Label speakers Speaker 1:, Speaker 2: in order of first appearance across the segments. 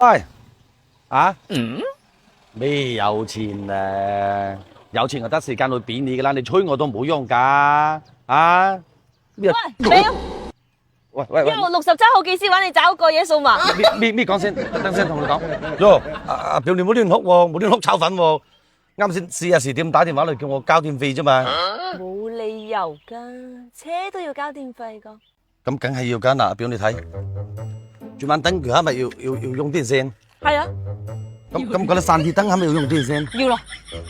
Speaker 1: 喂，啊？咩有錢咧？有錢就得時間去扁你噶啦，你催我都冇用噶。啊？
Speaker 2: 喂，表，
Speaker 1: 喂，
Speaker 2: 167號技師揾你找個嘢數嘛？
Speaker 1: 咩講先？等先同你講。喲，阿表你冇亂哭喎，冇亂哭炒粉喎。啱先40點打電話嚟叫我交電費啫嘛。
Speaker 2: 冇理由噶，車都要交電費噶。
Speaker 1: 咁梗係要㗎嗱，阿表你睇，轉彎燈佢係咪要用電線？
Speaker 2: 係啊，
Speaker 1: 咁嗰啲散鐵燈係咪要用電線？
Speaker 2: 要咯。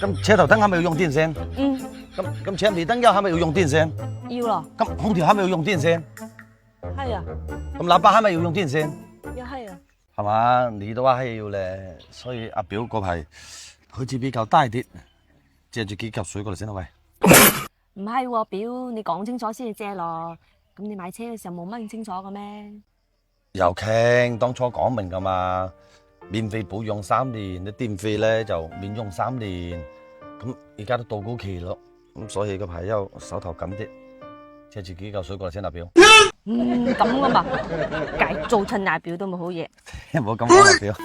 Speaker 1: 咁車頭燈係咪要用電線？
Speaker 2: 嗯，
Speaker 1: 咁車尾燈又係咪要用電線？
Speaker 2: 要咯。
Speaker 1: 咁空調係咪要用電線？
Speaker 2: 係啊，
Speaker 1: 咁喇叭係咪要用電線？
Speaker 2: 又係啊。
Speaker 1: 係嘛？你都話係要咧，所以阿表嗰排好似比較低啲，借住幾嚿水過嚟先啦喂。
Speaker 2: 唔係喎，表，你講清楚先至借咯。咁你買車嘅時候冇問清楚嘅咩？
Speaker 1: 又傾當初講明噶嘛，免費保養3年，你電費咧就免用3年。咁而家都到高期咯，咁所以嗰排又手頭緊啲，借住幾嚿水過嚟先啦表。
Speaker 2: 咁噶嘛，計做親大表都冇好嘢。
Speaker 1: 唔好咁講啦表。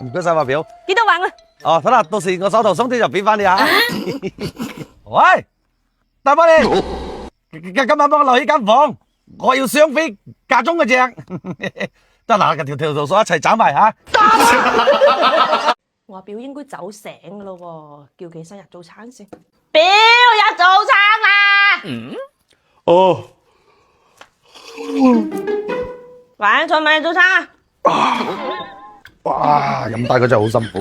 Speaker 1: 唔該晒話表。
Speaker 2: 幾多橫啊？
Speaker 1: 哦，得啦，到時我手頭鬆啲就俾翻你啊。喂，大波你，今晚幫我留起間房，我要雙飛架中嗰隻。得啦，條數一齊斬埋吓。
Speaker 2: 我表應該走醒噶咯，叫佢生日早餐先。表日早餐啦！
Speaker 1: 哦，
Speaker 2: 晚菜買早餐啊！
Speaker 1: 哇，飲大個真係好辛苦。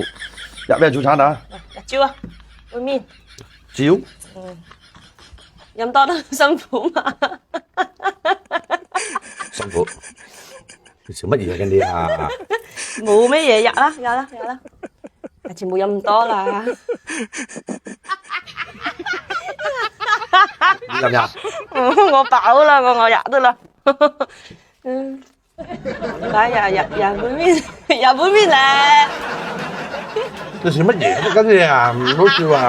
Speaker 1: 入咩早餐啊？
Speaker 2: 日照啊，杯麵。
Speaker 1: 照？
Speaker 2: 飲多都辛苦嘛。
Speaker 1: 辛苦。你食乜嘢嘅你啊？
Speaker 2: 冇咩嘢入啦，有啦。下次冇飲咁多啦。
Speaker 1: 入唔入？
Speaker 2: 我飽啦，我入得啦。來入杯麵，入杯麵嚟。
Speaker 1: 你食乜嘢跟你啊？唔好笑啊！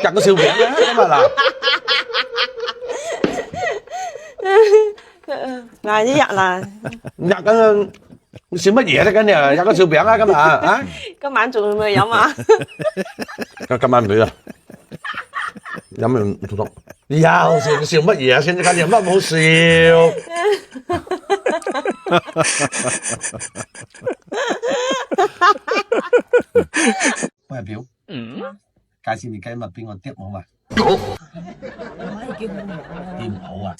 Speaker 1: 入個笑餅啊！今日嗱，
Speaker 2: 嗌啲入啦。
Speaker 1: 入緊你笑乜嘢咧？跟你啊，入個笑餅啊！今日啊，
Speaker 2: 今晚仲會唔會飲啊？
Speaker 1: 今晚唔會啦，飲完唔同。又笑乜嘢啊？先今日乜冇笑？喂表，介紹你雞物俾我碟好嘛？
Speaker 2: 可以叫我
Speaker 1: 碟唔好啊！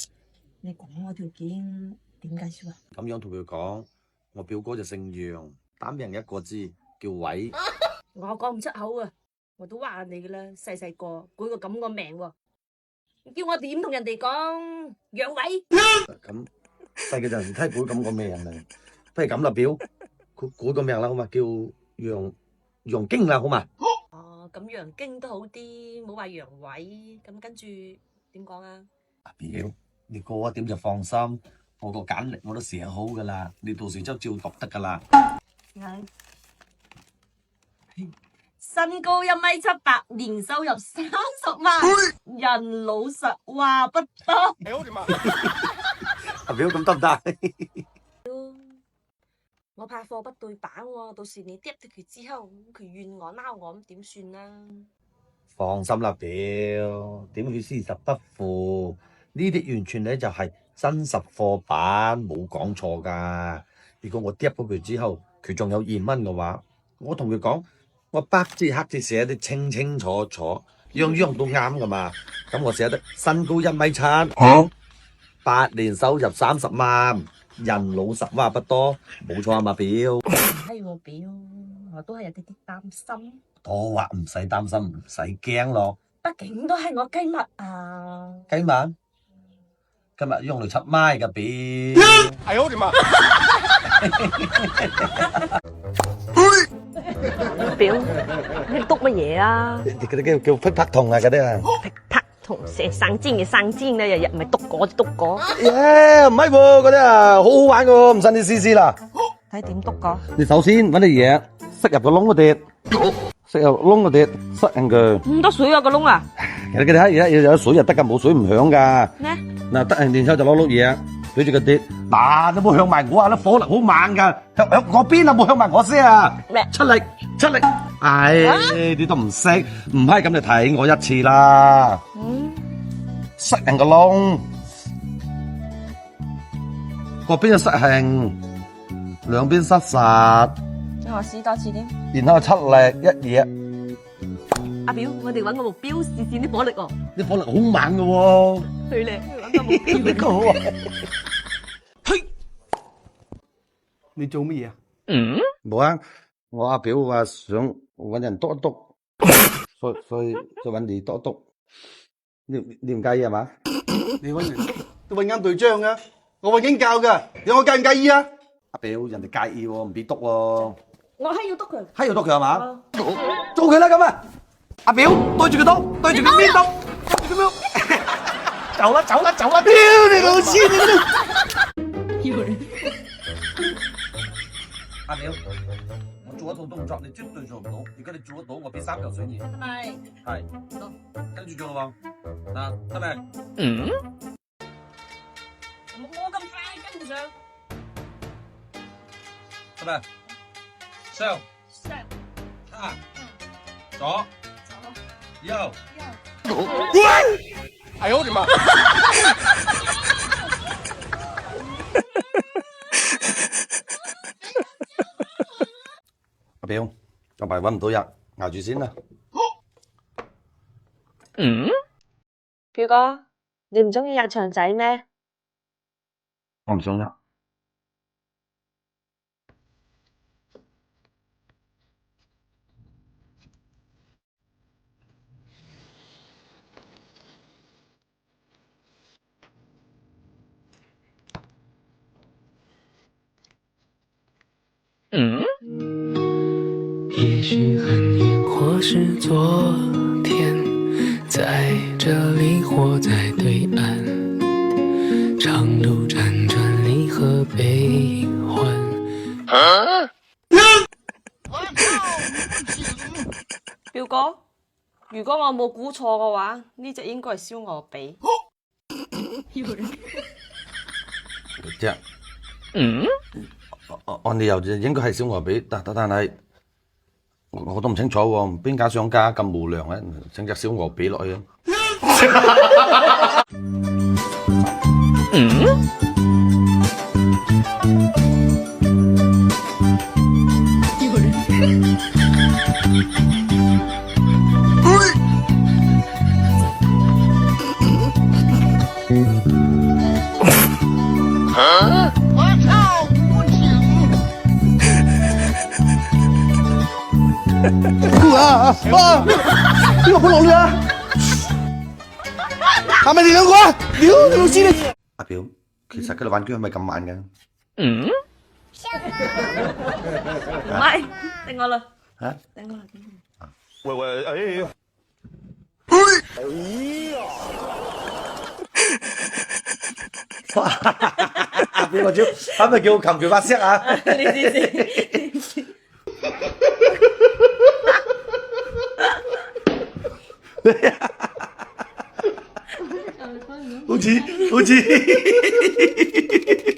Speaker 2: 你講我條件點介紹啊？
Speaker 1: 咁樣同佢講，我表哥就姓楊，單名一個字叫偉。
Speaker 2: 我講唔出口啊！我都話你噶啦，細細個改個咁個名喎，叫我點同人哋講楊偉？
Speaker 1: 咁細個陣時睇改咁個名嚟，不如咁啦表，改個名啦好嘛？叫楊經啦好嘛？
Speaker 2: 哦，咁楊經都好啲，冇話楊偉。咁跟住點講啊？
Speaker 1: 阿表，你過一點就放心，我個簡歷我都寫好噶啦，你到時就照讀得噶啦。
Speaker 2: 身高1米78，年收入30萬，人老實話不多。
Speaker 1: 阿表咁得唔得？
Speaker 2: 我怕貨不對版喎，到時你跌咗佢之後，佢怨我鬧我咁點算啊？
Speaker 1: 放心啦表，點會事實不符？呢啲完全咧就係真實貨版，冇講錯噶。如果我跌咗佢之後，佢仲有疑問嘅話，我同佢講，我白字黑字寫得清清楚楚，樣樣都啱噶嘛。咁我寫得身高1米7，8年收入30萬，人老實話不多，冇錯啊嘛表。
Speaker 2: 係喎表，我都係有啲擔心。
Speaker 1: 我話唔使擔心，唔使驚咯。
Speaker 2: 畢竟都係我雞物啊！
Speaker 1: 雞物今日用嚟出賣嘅表。係好點啊？
Speaker 2: 表，你篤乜嘢啊？
Speaker 1: 嗰啲叫匹拍痛啊，嗰啲啊。
Speaker 2: 劈啪同蛇生煎嘅生煎咧，日日咪篤果就篤果。
Speaker 1: 耶，唔係喎，嗰啲啊好好玩嘅喎，唔信你試試啦。
Speaker 2: 睇點篤果？
Speaker 1: 你首先揾啲嘢塞入個窿嗰度，塞入窿嗰啲塞進去。
Speaker 2: 咁多水啊個窿啊？
Speaker 1: 其實佢哋而家有水就得㗎，冇水唔響㗎。
Speaker 2: 呢？
Speaker 1: 嗱，得然之後就攞碌嘢對住個碟。嗱，你冇向埋我啊！啲火力好猛㗎，向我邊啊！冇向埋我先啊！
Speaker 2: 咩？
Speaker 1: 出力出力！唉，你都唔識，唔係咁就睇我一次啦。塞人個窿，個邊就塞興，兩邊塞實，
Speaker 2: 我試多次添。
Speaker 1: 然後出力一嘢。
Speaker 2: 阿表，我哋揾個目標試試啲火力喎。
Speaker 1: 啲火力好猛㗎喎。
Speaker 2: 去咧，揾個目標。
Speaker 1: 呢個好啊！
Speaker 3: 嘿，你做乜嘢啊？
Speaker 1: 冇啊，我阿表話想揾人督一督，所以就揾你督一督。你唔介意係嘛？
Speaker 3: 你揾人都揾啱對象啊！我揾警教噶，有我介唔介意啊？
Speaker 1: 阿表人哋介意喎，唔俾督喎。
Speaker 2: 我係要督佢。
Speaker 1: 係要督佢係嘛？做佢啦咁啊！阿表對住佢督，對住佢邊督，對住佢邊督。走啦走啦走啦！屌你老黐你嗰度！阿表，我做一套動作，你絕對做唔到。如果你做得到，我俾3嚿水你。
Speaker 2: 係咪？
Speaker 1: 係，跟住做咯喎。嗱，得未？
Speaker 2: 冇咁快跟唔上。
Speaker 1: 得未？上
Speaker 2: 上
Speaker 1: 下左右。
Speaker 3: 哎呦我的媽！
Speaker 1: 阿表，今排揾唔到人，捱住先啦。
Speaker 4: 表哥，你唔中意日長仔咩？
Speaker 1: 我唔想啦。
Speaker 5: 也许很远，或是昨天，在这里或在对岸，长路辗转，离合悲欢。
Speaker 4: 表哥，如果我冇估錯嘅話，呢隻應該係燒鵝髀。
Speaker 1: 啫。按理由就應該係燒鵝髀，但係我都唔清楚喎，邊間商家咁無良咧，整隻燒鵝髀落去啊！
Speaker 3: 邊個潑落去啊？係咪你兩個啊？屌你老師你！
Speaker 1: 阿表，其實佢哋玩具係咪咁慢嘅？
Speaker 4: 唔係，定我啦。
Speaker 1: 嚇？
Speaker 4: 定我啦。
Speaker 3: 喂喂，哎！
Speaker 1: 阿表個招係咪叫擒拳法式啊？
Speaker 4: 你試試。
Speaker 1: 好似。